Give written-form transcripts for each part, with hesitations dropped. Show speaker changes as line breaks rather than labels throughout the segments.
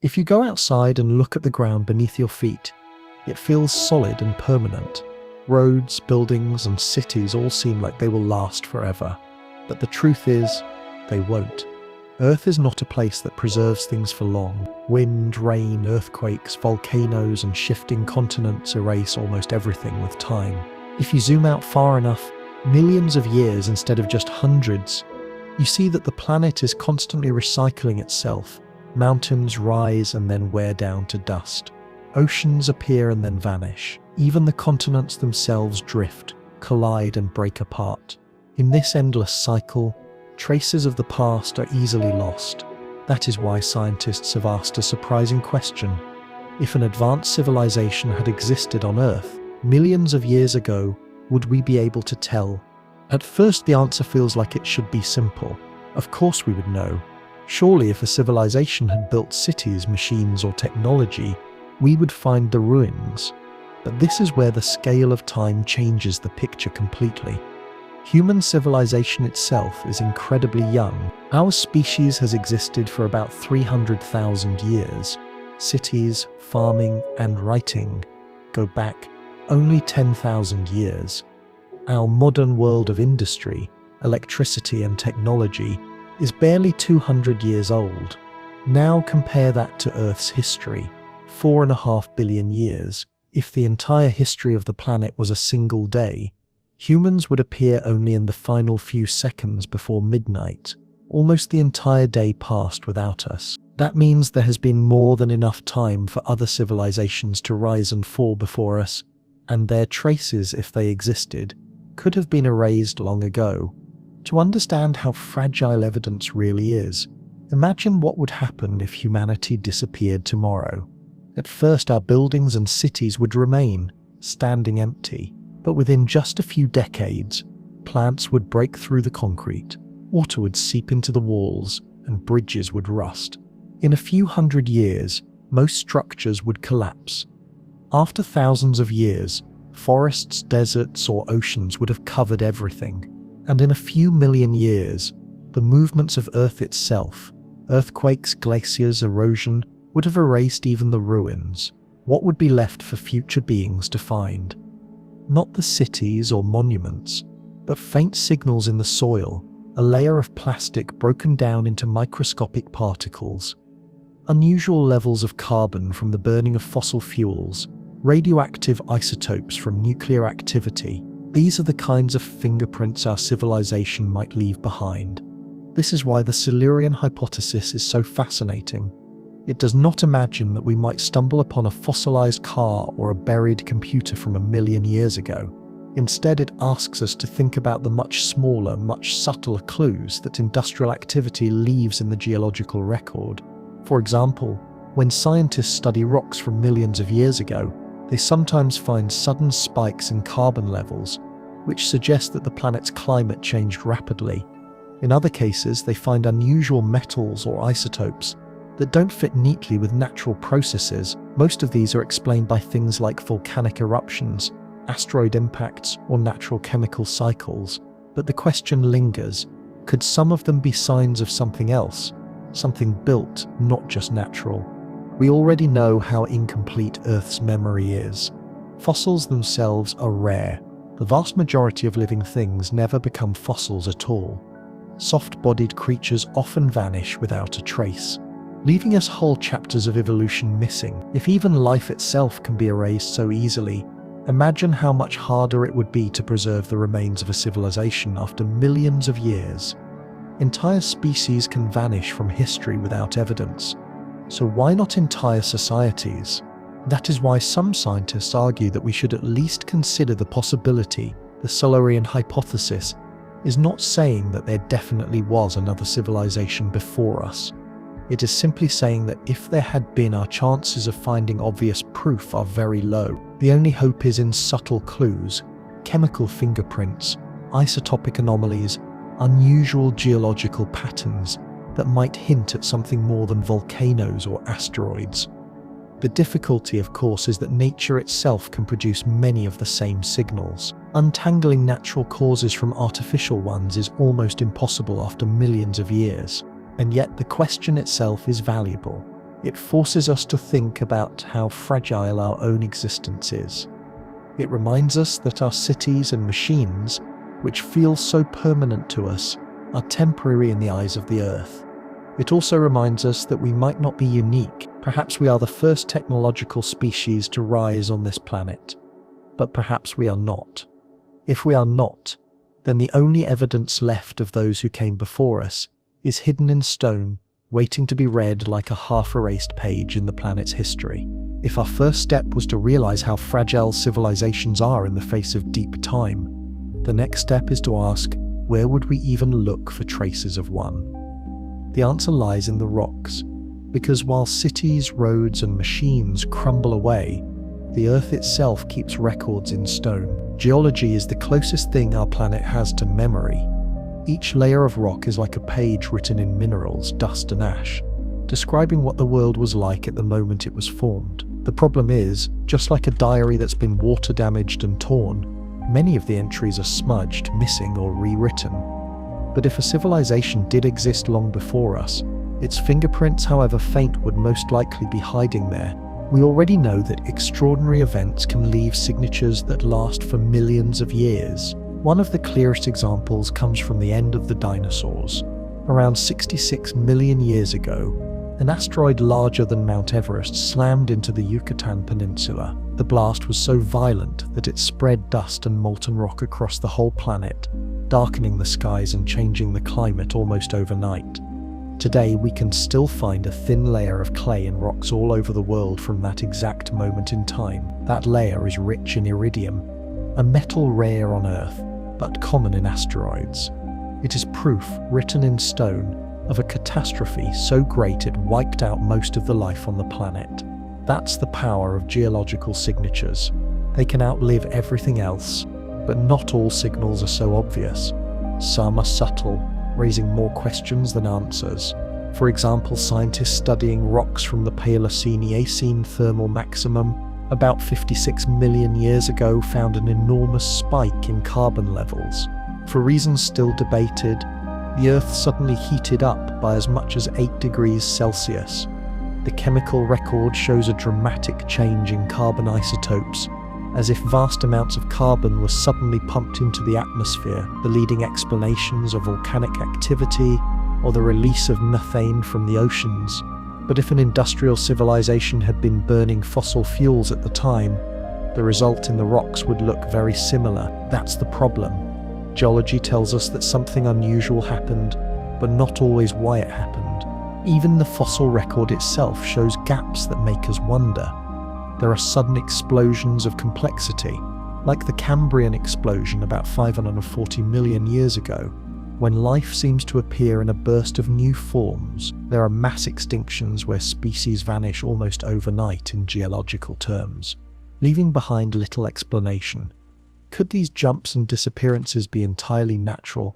If you go outside and look at the ground beneath your feet, it feels solid and permanent. Roads, buildings, and cities all seem like they will last forever. But the truth is, they won't. Earth is not a place that preserves things for long. Wind, rain, earthquakes, volcanoes, and shifting continents erase almost everything with time. If you zoom out far enough, millions of years instead of just hundreds, you see that the planet is constantly recycling itself. Mountains rise and then wear down to dust. Oceans appear and then vanish. Even the continents themselves drift, collide, and break apart. In this endless cycle, traces of the past are easily lost. That is why scientists have asked a surprising question. If an advanced civilization had existed on Earth millions of years ago, would we be able to tell? At first, the answer feels like it should be simple. Of course we would know. Surely if a civilization had built cities, machines, or technology, we would find the ruins. But this is where the scale of time changes the picture completely. Human civilization itself is incredibly young. Our species has existed for about 300,000 years. Cities, farming, and writing go back only 10,000 years. Our modern world of industry, electricity, and technology is barely 200 years old. Now compare that to Earth's history, 4.5 billion years. If the entire history of the planet was a single day, humans would appear only in the final few seconds before midnight. Almost the entire day passed without us. That means there has been more than enough time for other civilizations to rise and fall before us, and their traces, if they existed, could have been erased long ago. To understand how fragile evidence really is, imagine what would happen if humanity disappeared tomorrow. At first, our buildings and cities would remain, standing empty. But within just a few decades, plants would break through the concrete, water would seep into the walls, and bridges would rust. In a few hundred years, most structures would collapse. After thousands of years, forests, deserts, or oceans would have covered everything. And in a few million years, the movements of Earth itself, earthquakes, glaciers, erosion, would have erased even the ruins. What would be left for future beings to find? Not the cities or monuments, but faint signals in the soil, a layer of plastic broken down into microscopic particles, unusual levels of carbon from the burning of fossil fuels, radioactive isotopes from nuclear activity. These are the kinds of fingerprints our civilization might leave behind. This is why the Silurian Hypothesis is so fascinating. It does not imagine that we might stumble upon a fossilized car or a buried computer from 1 million years ago. Instead, it asks us to think about the much smaller, much subtler clues that industrial activity leaves in the geological record. For example, when scientists study rocks from millions of years ago, they sometimes find sudden spikes in carbon levels, which suggest that the planet's climate changed rapidly. In other cases, they find unusual metals or isotopes that don't fit neatly with natural processes. Most of these are explained by things like volcanic eruptions, asteroid impacts, or natural chemical cycles. But the question lingers, could some of them be signs of something else? Something built, not just natural? We already know how incomplete Earth's memory is. Fossils themselves are rare. The vast majority of living things never become fossils at all. Soft-bodied creatures often vanish without a trace, leaving us whole chapters of evolution missing. If even life itself can be erased so easily, imagine how much harder it would be to preserve the remains of a civilization after millions of years. Entire species can vanish from history without evidence. So why not entire societies? That is why some scientists argue that we should at least consider the possibility. The Silurian Hypothesis is not saying that there definitely was another civilization before us. It is simply saying that if there had been, our chances of finding obvious proof are very low. The only hope is in subtle clues, chemical fingerprints, isotopic anomalies, unusual geological patterns that might hint at something more than volcanoes or asteroids. The difficulty, of course, is that nature itself can produce many of the same signals. Untangling natural causes from artificial ones is almost impossible after millions of years. And yet the question itself is valuable. It forces us to think about how fragile our own existence is. It reminds us that our cities and machines, which feel so permanent to us, are temporary in the eyes of the Earth. It also reminds us that we might not be unique. Perhaps we are the first technological species to rise on this planet. But perhaps we are not. If we are not, then the only evidence left of those who came before us is hidden in stone, waiting to be read like a half-erased page in the planet's history. If our first step was to realize how fragile civilizations are in the face of deep time, the next step is to ask, where would we even look for traces of one? The answer lies in the rocks, because while cities, roads, and machines crumble away, the Earth itself keeps records in stone. Geology is the closest thing our planet has to memory. Each layer of rock is like a page written in minerals, dust, and ash, describing what the world was like at the moment it was formed. The problem is, just like a diary that's been water damaged and torn, many of the entries are smudged, missing, or rewritten. But if a civilization did exist long before us, its fingerprints, however faint, would most likely be hiding there. We already know that extraordinary events can leave signatures that last for millions of years. One of the clearest examples comes from the end of the dinosaurs. Around 66 million years ago, an asteroid larger than Mount Everest slammed into the Yucatan Peninsula. The blast was so violent that it spread dust and molten rock across the whole planet, darkening the skies and changing the climate almost overnight. Today, we can still find a thin layer of clay and rocks all over the world from that exact moment in time. That layer is rich in iridium, a metal rare on Earth, but common in asteroids. It is proof, written in stone, of a catastrophe so great it wiped out most of the life on the planet. That's the power of geological signatures. They can outlive everything else, but not all signals are so obvious. Some are subtle, raising more questions than answers. For example, scientists studying rocks from the Paleocene thermal maximum about 56 million years ago found an enormous spike in carbon levels. For reasons still debated, the Earth suddenly heated up by as much as 8 degrees Celsius. The chemical record shows a dramatic change in carbon isotopes, as if vast amounts of carbon were suddenly pumped into the atmosphere. The leading explanations are volcanic activity or the release of methane from the oceans. But if an industrial civilization had been burning fossil fuels at the time, the result in the rocks would look very similar. That's the problem. Geology tells us that something unusual happened, but not always why it happened. Even the fossil record itself shows gaps that make us wonder. There are sudden explosions of complexity, like the Cambrian explosion about 540 million years ago. When life seems to appear in a burst of new forms, there are mass extinctions where species vanish almost overnight in geological terms, leaving behind little explanation. Could these jumps and disappearances be entirely natural?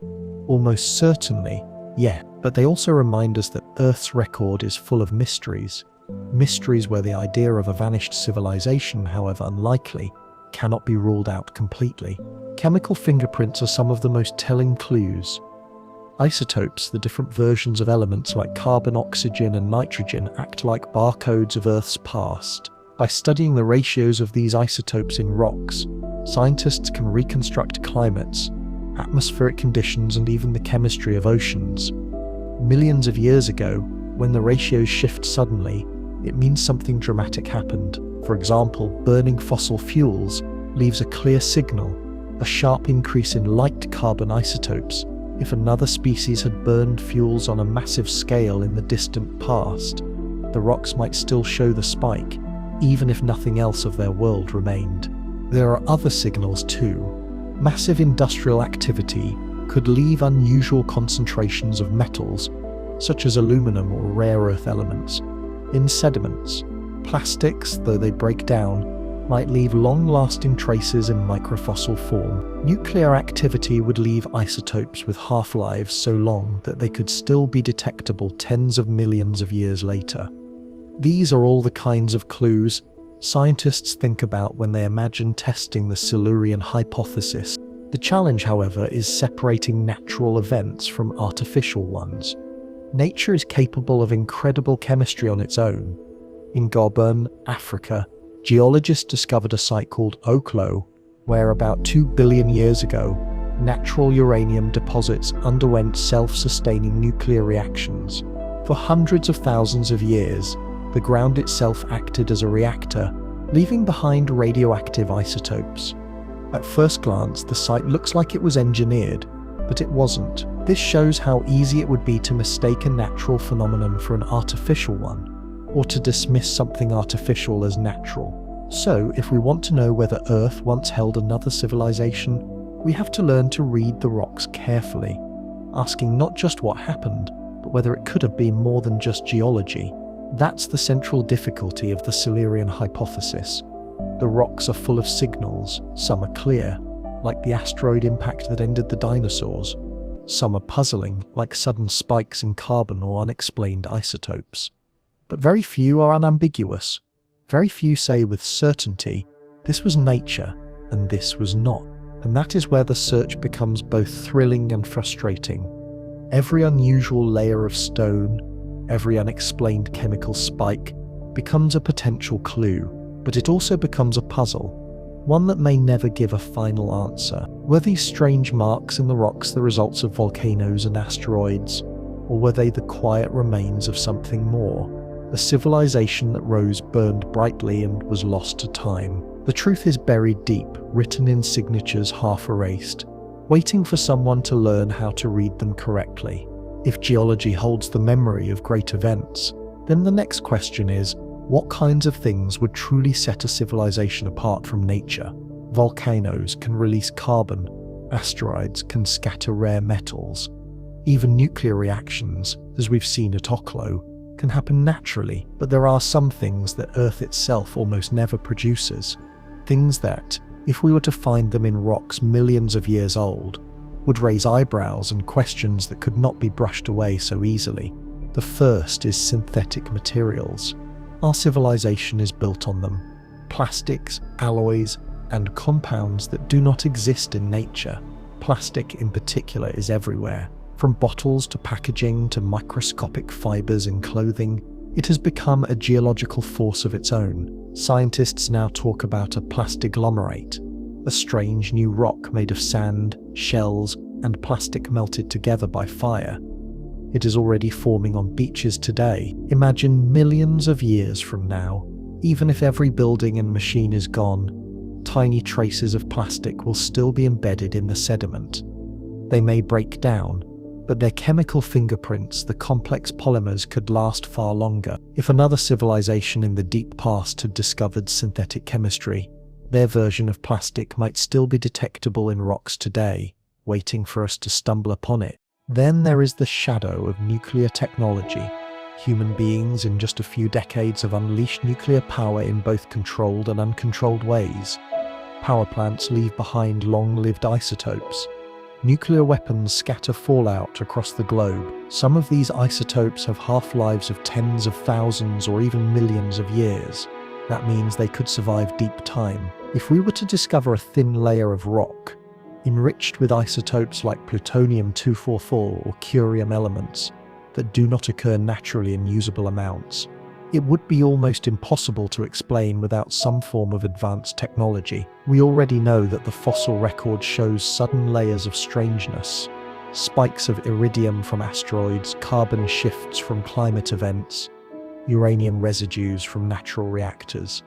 Almost certainly, yeah, but they also remind us that Earth's record is full of mysteries. Mysteries where the idea of a vanished civilization, however unlikely, cannot be ruled out completely. Chemical fingerprints are some of the most telling clues. Isotopes, the different versions of elements like carbon, oxygen, and nitrogen, act like barcodes of Earth's past. By studying the ratios of these isotopes in rocks, scientists can reconstruct climates, atmospheric conditions, and even the chemistry of oceans. Millions of years ago, when the ratios shift suddenly, it means something dramatic happened. For example, burning fossil fuels leaves a clear signal, a sharp increase in light carbon isotopes. If another species had burned fuels on a massive scale in the distant past, the rocks might still show the spike, even if nothing else of their world remained. There are other signals too. Massive industrial activity could leave unusual concentrations of metals, such as aluminum or rare earth elements, in sediments. Plastics, though they break down, might leave long-lasting traces in microfossil form. Nuclear activity would leave isotopes with half-lives so long that they could still be detectable tens of millions of years later. These are all the kinds of clues scientists think about when they imagine testing the Silurian Hypothesis. The challenge, however, is separating natural events from artificial ones. Nature is capable of incredible chemistry on its own. In Gabon, Africa, geologists discovered a site called Oklo, where about 2 billion years ago, natural uranium deposits underwent self-sustaining nuclear reactions. For hundreds of thousands of years, the ground itself acted as a reactor, leaving behind radioactive isotopes. At first glance, the site looks like it was engineered, but it wasn't. This shows how easy it would be to mistake a natural phenomenon for an artificial one, or to dismiss something artificial as natural. So, if we want to know whether Earth once held another civilization, we have to learn to read the rocks carefully, asking not just what happened, but whether it could have been more than just geology. That's the central difficulty of the Silurian hypothesis. The rocks are full of signals. Some are clear, like the asteroid impact that ended the dinosaurs. Some are puzzling, like sudden spikes in carbon or unexplained isotopes. But very few are unambiguous. Very few say with certainty, this was nature and this was not. And that is where the search becomes both thrilling and frustrating. Every unusual layer of stone, every unexplained chemical spike, becomes a potential clue, but it also becomes a puzzle, one that may never give a final answer. Were these strange marks in the rocks the results of volcanoes and asteroids, or were they the quiet remains of something more? A civilization that rose, burned brightly, and was lost to time. The truth is buried deep, written in signatures half erased, waiting for someone to learn how to read them correctly. If geology holds the memory of great events, then the next question is, what kinds of things would truly set a civilization apart from nature? Volcanoes can release carbon, asteroids can scatter rare metals. Even nuclear reactions, as we've seen at Oklo, can happen naturally, but there are some things that Earth itself almost never produces. Things that, if we were to find them in rocks millions of years old, would raise eyebrows and questions that could not be brushed away so easily. The first is synthetic materials. Our civilization is built on them. Plastics, alloys, and compounds that do not exist in nature. Plastic in particular is everywhere. From bottles to packaging to microscopic fibers in clothing, it has become a geological force of its own. Scientists now talk about a plastiglomerate, a strange new rock made of sand, shells, and plastic melted together by fire. It is already forming on beaches today. Imagine millions of years from now, even if every building and machine is gone, tiny traces of plastic will still be embedded in the sediment. They may break down, but their chemical fingerprints, the complex polymers, could last far longer. If another civilization in the deep past had discovered synthetic chemistry, their version of plastic might still be detectable in rocks today, waiting for us to stumble upon it. Then there is the shadow of nuclear technology. Human beings in just a few decades have unleashed nuclear power in both controlled and uncontrolled ways. Power plants leave behind long-lived isotopes. Nuclear weapons scatter fallout across the globe. Some of these isotopes have half-lives of tens of thousands or even millions of years. That means they could survive deep time. If we were to discover a thin layer of rock, enriched with isotopes like plutonium-244 or curium elements that do not occur naturally in usable amounts, it would be almost impossible to explain without some form of advanced technology. We already know that the fossil record shows sudden layers of strangeness, spikes of iridium from asteroids, carbon shifts from climate events, uranium residues from natural reactors.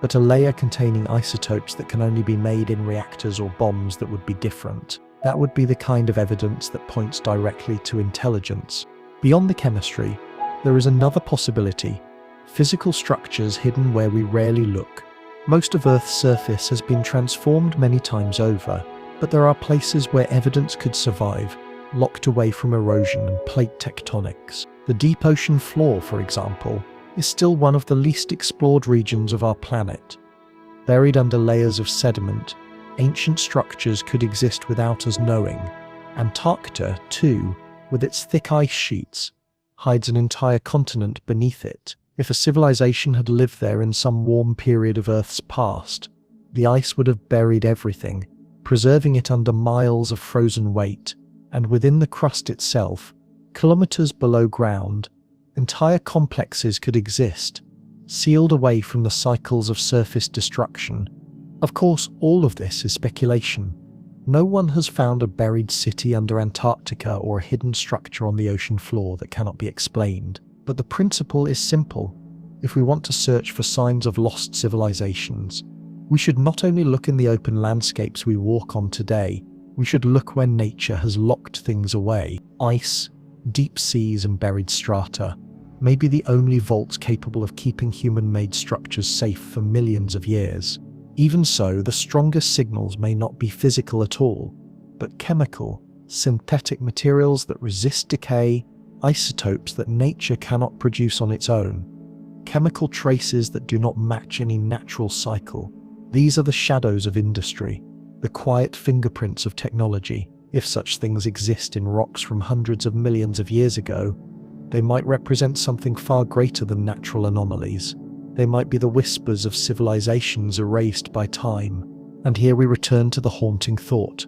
But a layer containing isotopes that can only be made in reactors or bombs that would be different. That would be the kind of evidence that points directly to intelligence. Beyond the chemistry, there is another possibility: physical structures hidden where we rarely look. Most of Earth's surface has been transformed many times over, but there are places where evidence could survive, locked away from erosion and plate tectonics. The deep ocean floor, for example, is still one of the least explored regions of our planet. Buried under layers of sediment, ancient structures could exist without us knowing. Antarctica, too, with its thick ice sheets, hides an entire continent beneath it. If a civilization had lived there in some warm period of Earth's past, the ice would have buried everything, preserving it under miles of frozen weight, and within the crust itself, Kilometers below ground, entire complexes could exist, sealed away from the cycles of surface destruction. Of course, all of this is speculation. No one has found a buried city under Antarctica or a hidden structure on the ocean floor that cannot be explained. But the principle is simple. If we want to search for signs of lost civilizations, we should not only look in the open landscapes we walk on today, we should look where nature has locked things away. Ice, deep seas and buried strata may be the only vaults capable of keeping human-made structures safe for millions of years. Even so, the strongest signals may not be physical at all, but chemical, synthetic materials that resist decay, isotopes that nature cannot produce on its own, chemical traces that do not match any natural cycle. These are the shadows of industry, the quiet fingerprints of technology. If such things exist in rocks from hundreds of millions of years ago, they might represent something far greater than natural anomalies. They might be the whispers of civilizations erased by time. And here we return to the haunting thought.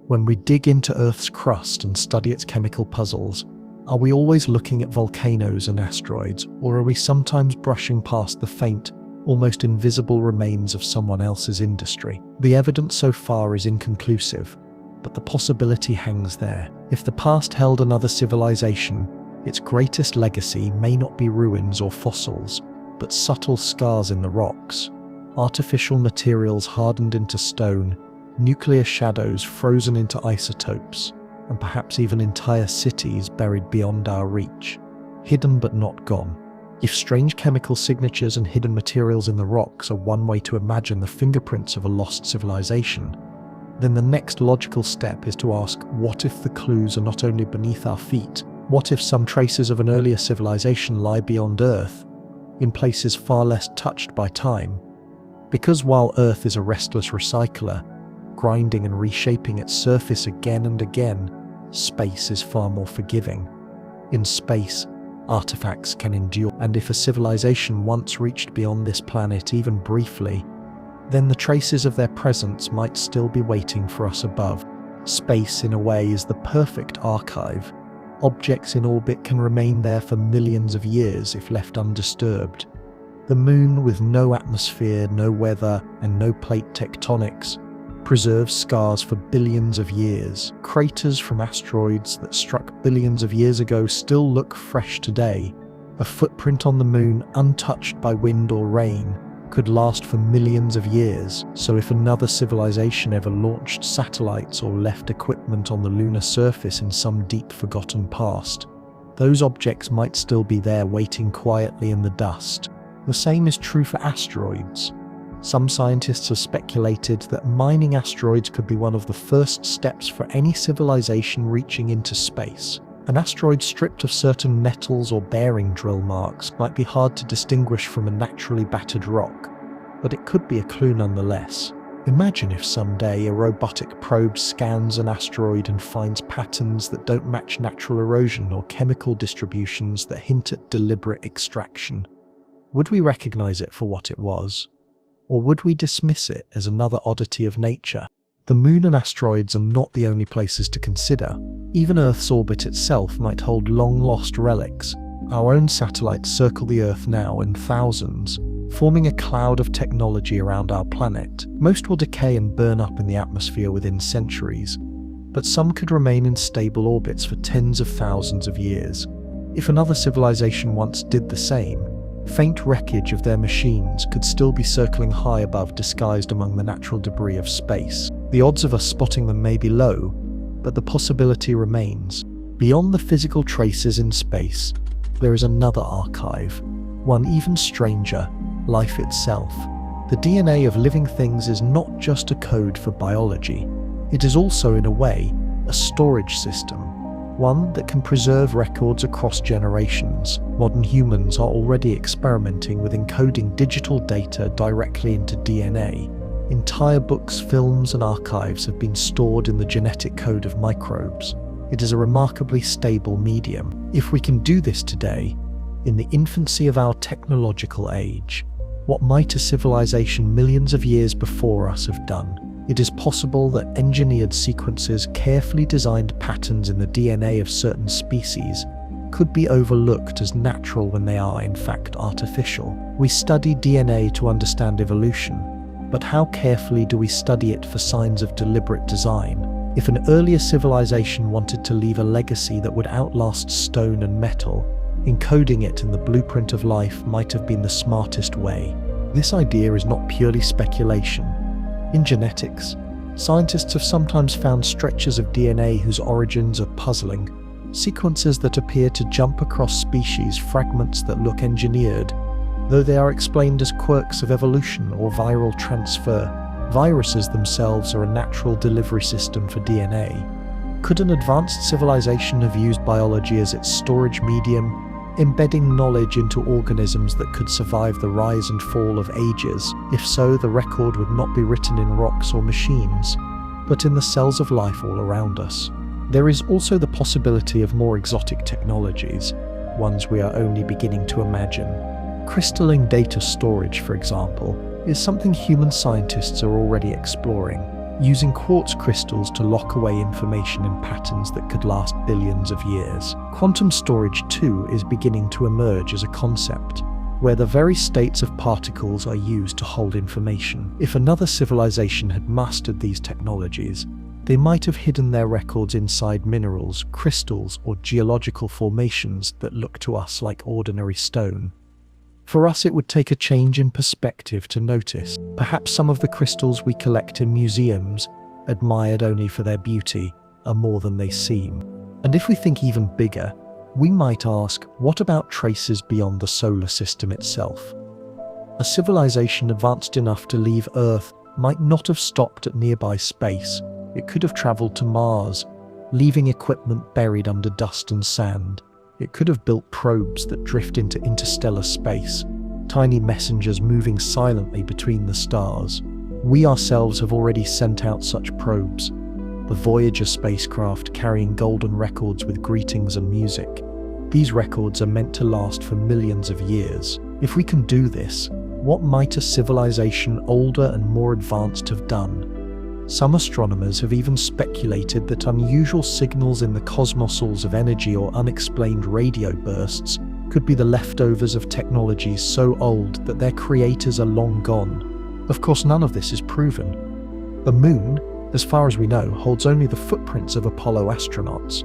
When we dig into Earth's crust and study its chemical puzzles, are we always looking at volcanoes and asteroids, or are we sometimes brushing past the faint, almost invisible remains of someone else's industry? The evidence so far is inconclusive, but the possibility hangs there. If the past held another civilization, its greatest legacy may not be ruins or fossils, but subtle scars in the rocks, artificial materials hardened into stone, nuclear shadows frozen into isotopes, and perhaps even entire cities buried beyond our reach, hidden but not gone. If strange chemical signatures and hidden materials in the rocks are one way to imagine the fingerprints of a lost civilization, then the next logical step is to ask, what if the clues are not only beneath our feet? What if some traces of an earlier civilization lie beyond Earth, in places far less touched by time? Because while Earth is a restless recycler, grinding and reshaping its surface again and again, space is far more forgiving. In space, artifacts can endure, and if a civilization once reached beyond this planet even briefly, then the traces of their presence might still be waiting for us above. Space, in a way, is the perfect archive. Objects in orbit can remain there for millions of years if left undisturbed. The moon, with no atmosphere, no weather, and no plate tectonics, preserves scars for billions of years. Craters from asteroids that struck billions of years ago still look fresh today. A footprint on the moon, untouched by wind or rain, could last for millions of years. So if another civilization ever launched satellites or left equipment on the lunar surface in some deep forgotten past, those objects might still be there waiting quietly in the dust. The same is true for asteroids. Some scientists have speculated that mining asteroids could be one of the first steps for any civilization reaching into space. An asteroid stripped of certain metals or bearing drill marks might be hard to distinguish from a naturally battered rock, but it could be a clue nonetheless. Imagine if someday a robotic probe scans an asteroid and finds patterns that don't match natural erosion or chemical distributions that hint at deliberate extraction. Would we recognize it for what it was? Or would we dismiss it as another oddity of nature? The moon and asteroids are not the only places to consider. Even Earth's orbit itself might hold long-lost relics. Our own satellites circle the Earth now in thousands, forming a cloud of technology around our planet. Most will decay and burn up in the atmosphere within centuries, but some could remain in stable orbits for tens of thousands of years. If another civilization once did the same, faint wreckage of their machines could still be circling high above, disguised among the natural debris of space. The odds of us spotting them may be low, but the possibility remains. Beyond the physical traces in space, there is another archive, one even stranger: life itself. The DNA of living things is not just a code for biology. It is also, in a way, a storage system, one that can preserve records across generations. Modern humans are already experimenting with encoding digital data directly into DNA. Entire books, films, and archives have been stored in the genetic code of microbes. It is a remarkably stable medium. If we can do this today, in the infancy of our technological age, what might a civilization millions of years before us have done? It is possible that engineered sequences, carefully designed patterns in the DNA of certain species, could be overlooked as natural when they are in fact artificial. We study DNA to understand evolution, but how carefully do we study it for signs of deliberate design? If an earlier civilization wanted to leave a legacy that would outlast stone and metal, encoding it in the blueprint of life might have been the smartest way. This idea is not purely speculation. In genetics, scientists have sometimes found stretches of DNA whose origins are puzzling, sequences that appear to jump across species, fragments that look engineered, though they are explained as quirks of evolution or viral transfer. Viruses themselves are a natural delivery system for DNA. Could an advanced civilization have used biology as its storage medium, embedding knowledge into organisms that could survive the rise and fall of ages? If so, the record would not be written in rocks or machines, but in the cells of life all around us. There is also the possibility of more exotic technologies, ones we are only beginning to imagine. Crystalline data storage, for example, is something human scientists are already exploring, using quartz crystals to lock away information in patterns that could last billions of years. Quantum storage, too, is beginning to emerge as a concept, where the very states of particles are used to hold information. If another civilization had mastered these technologies, they might have hidden their records inside minerals, crystals, or geological formations that look to us like ordinary stone. For us, it would take a change in perspective to notice. Perhaps some of the crystals we collect in museums, admired only for their beauty, are more than they seem. And if we think even bigger, we might ask, what about traces beyond the solar system itself? A civilization advanced enough to leave Earth might not have stopped at nearby space. It could have traveled to Mars, leaving equipment buried under dust and sand. It could have built probes that drift into interstellar space, tiny messengers moving silently between the stars. We ourselves have already sent out such probes, the Voyager spacecraft carrying golden records with greetings and music. These records are meant to last for millions of years. If we can do this, what might a civilization older and more advanced have done? Some astronomers have even speculated that unusual signals in the cosmoses of energy or unexplained radio bursts could be the leftovers of technologies so old that their creators are long gone. Of course, none of this is proven. The Moon, as far as we know, holds only the footprints of Apollo astronauts.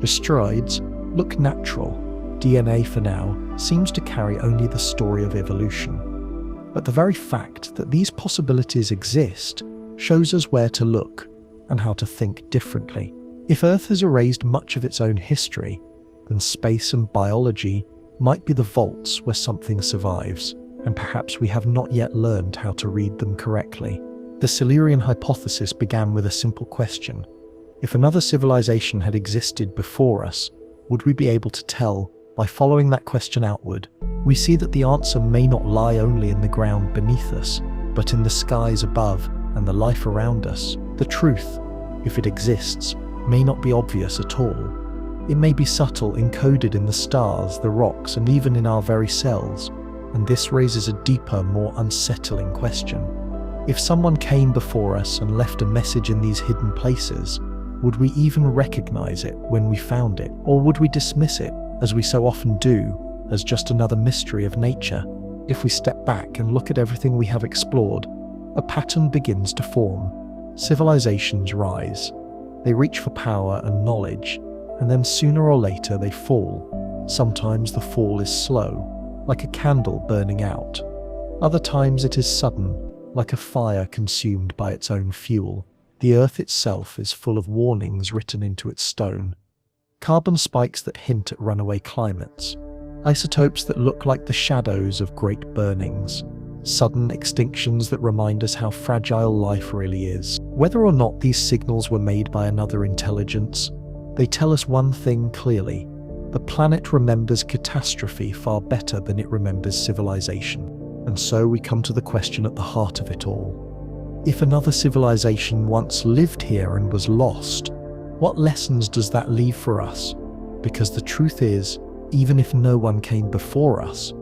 Asteroids look natural. DNA, for now, seems to carry only the story of evolution. But the very fact that these possibilities exist shows us where to look and how to think differently. If Earth has erased much of its own history, then space and biology might be the vaults where something survives, and perhaps we have not yet learned how to read them correctly. The Silurian Hypothesis began with a simple question. If another civilization had existed before us, would we be able to tell? By following that question outward, we see that the answer may not lie only in the ground beneath us, but in the skies above and the life around us. The truth, if it exists, may not be obvious at all. It may be subtle, encoded in the stars, the rocks, and even in our very cells. And this raises a deeper, more unsettling question. If someone came before us and left a message in these hidden places, would we even recognize it when we found it? Or would we dismiss it, as we so often do, as just another mystery of nature? If we step back and look at everything we have explored, a pattern begins to form. Civilizations rise. They reach for power and knowledge, and then sooner or later they fall. Sometimes the fall is slow, like a candle burning out. Other times it is sudden, like a fire consumed by its own fuel. The Earth itself is full of warnings written into its stone. Carbon spikes that hint at runaway climates. Isotopes that look like the shadows of great burnings. Sudden extinctions that remind us how fragile life really is. Whether or not these signals were made by another intelligence, they tell us one thing clearly. The planet remembers catastrophe far better than it remembers civilization. And so we come to the question at the heart of it all. If another civilization once lived here and was lost, what lessons does that leave for us? Because the truth is, even if no one came before us,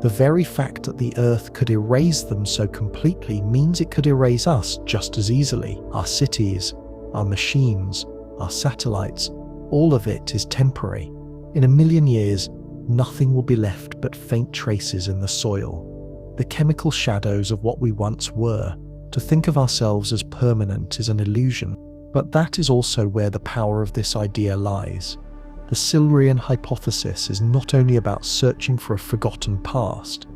the very fact that the Earth could erase them so completely means it could erase us just as easily. Our cities, our machines, our satellites, all of it is temporary. In a million years, nothing will be left but faint traces in the soil, the chemical shadows of what we once were. To think of ourselves as permanent is an illusion, but that is also where the power of this idea lies. The Silurian Hypothesis is not only about searching for a forgotten past,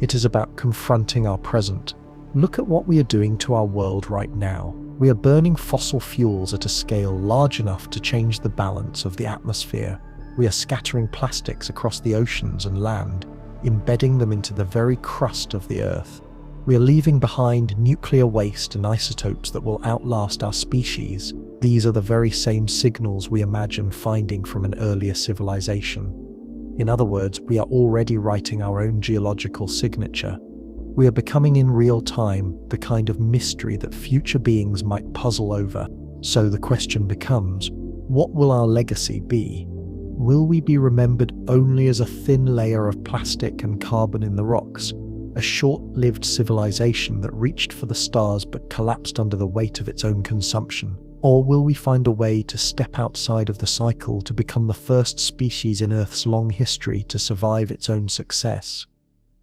it is about confronting our present. Look at what we are doing to our world right now. We are burning fossil fuels at a scale large enough to change the balance of the atmosphere. We are scattering plastics across the oceans and land, embedding them into the very crust of the Earth. We are leaving behind nuclear waste and isotopes that will outlast our species. These are the very same signals we imagine finding from an earlier civilization. In other words, we are already writing our own geological signature. We are becoming in real time the kind of mystery that future beings might puzzle over. So the question becomes, what will our legacy be? Will we be remembered only as a thin layer of plastic and carbon in the rocks, a short-lived civilization that reached for the stars but collapsed under the weight of its own consumption? Or will we find a way to step outside of the cycle to become the first species in Earth's long history to survive its own success?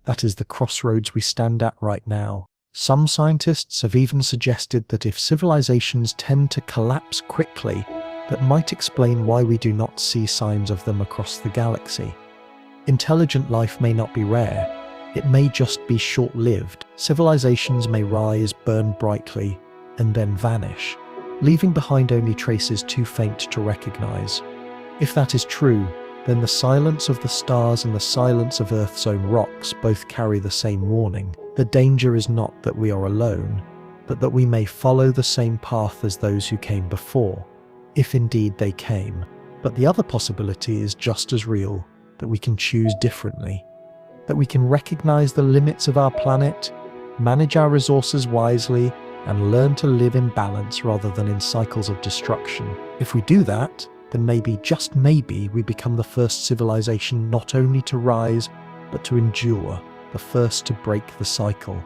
That is the crossroads we stand at right now. Some scientists have even suggested that if civilizations tend to collapse quickly, that might explain why we do not see signs of them across the galaxy. Intelligent life may not be rare, it may just be short-lived. Civilizations may rise, burn brightly, and then vanish, leaving behind only traces too faint to recognize. If that is true, then the silence of the stars and the silence of Earth's own rocks both carry the same warning. The danger is not that we are alone, but that we may follow the same path as those who came before, if indeed they came. But the other possibility is just as real, that we can choose differently, that we can recognize the limits of our planet, manage our resources wisely, and learn to live in balance rather than in cycles of destruction. If we do that, then maybe, just maybe, we become the first civilization not only to rise, but to endure, the first to break the cycle.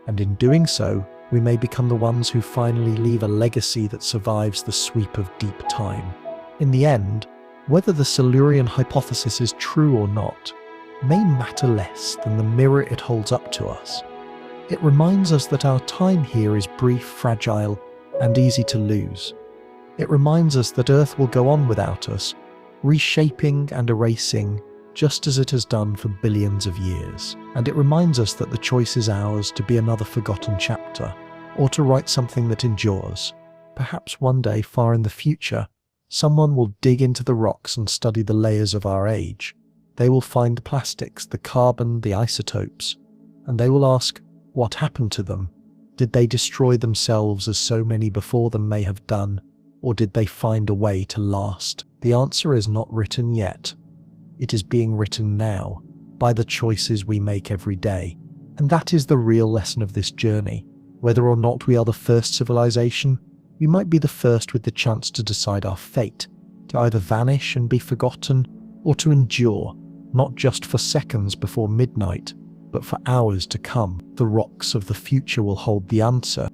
And in doing so, we may become the ones who finally leave a legacy that survives the sweep of deep time. In the end, whether the Silurian hypothesis is true or not, may matter less than the mirror it holds up to us. It reminds us that our time here is brief, fragile, and easy to lose. It reminds us that Earth will go on without us, reshaping and erasing just as it has done for billions of years. And it reminds us that the choice is ours to be another forgotten chapter, or to write something that endures. Perhaps one day, far in the future, someone will dig into the rocks and study the layers of our age. They will find the plastics, the carbon, the isotopes, and they will ask, what happened to them? Did they destroy themselves as so many before them may have done? Or did they find a way to last? The answer is not written yet. It is being written now, by the choices we make every day. And that is the real lesson of this journey. Whether or not we are the first civilization, we might be the first with the chance to decide our fate, to either vanish and be forgotten, or to endure, not just for seconds before midnight, but for hours to come. The rocks of the future will hold the answer.